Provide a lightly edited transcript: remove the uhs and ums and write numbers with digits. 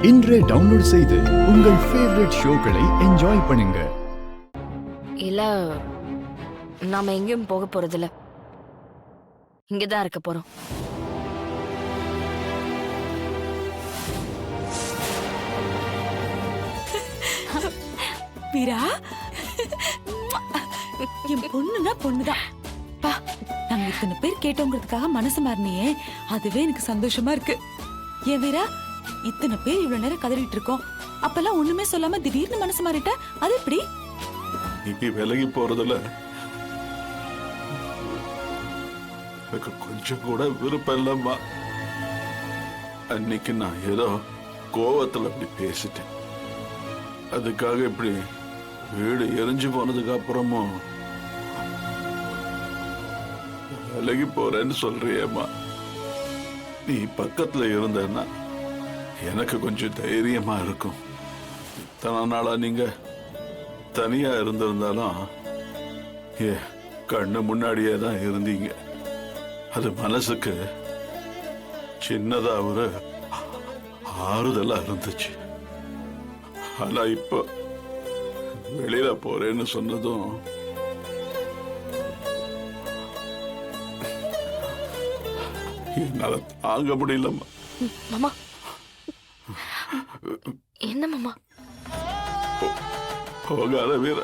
இன்றே டவுன்லோட் செய்து உங்கள் ஃபேவரட் ஷோக்களை என்ஜாய் பண்ணுங்க. இல்ல, நாம எங்கேயும் போக போறதில்ல, இங்கதான் இருக்க போறோம். வீரா, என் பொண்ணுனா பொண்ணுதான். பா, நாங்க இத்தனை பேர் கேட்டோங்கிறதுக்காக மனசு மாறினியே, அதுவே எனக்கு சந்தோஷமா இருக்கு. ஏன் வீரா, இத்தனை பேர் இவ்வளவு நேரம் கதறிட்டு இருக்கோம், அப்பெல்லாம் ஒண்ணுமே சொல்லாம திடீர்னு மனசு மாறிட்ட, அது எப்படி? நீ விலகி போறதுல எனக்கு கொஞ்சம் கூட விருப்பம் இல்லம்மா. அன்னைக்கு நான் ஏதோ கோவத்துல அப்படி பேசிட்டேன். அதுக்காக இப்படி வீடு எரிஞ்சு போனதுக்கு அப்புறமும் விலகி போறேன்னு சொல்றியேம்மா. நீ பக்கத்துல இருந்தன்னா எனக்கு கொஞ்சம் தைரியமா இருக்கும். இத்தனை நாளா நீங்க தனியா இருந்திருந்தாலும் கண்ணு முன்னாடியே தான் இருந்தீங்க. அது மனசுக்கு சின்னதா ஒரு ஆறுதலா இருந்துச்சு. ஆனா இப்போ வெளியில போறேன்னு சொன்னதும் என்னால தாங்க முடியலம்மா. மாமா, என்ன மாமா? போகாத வீர,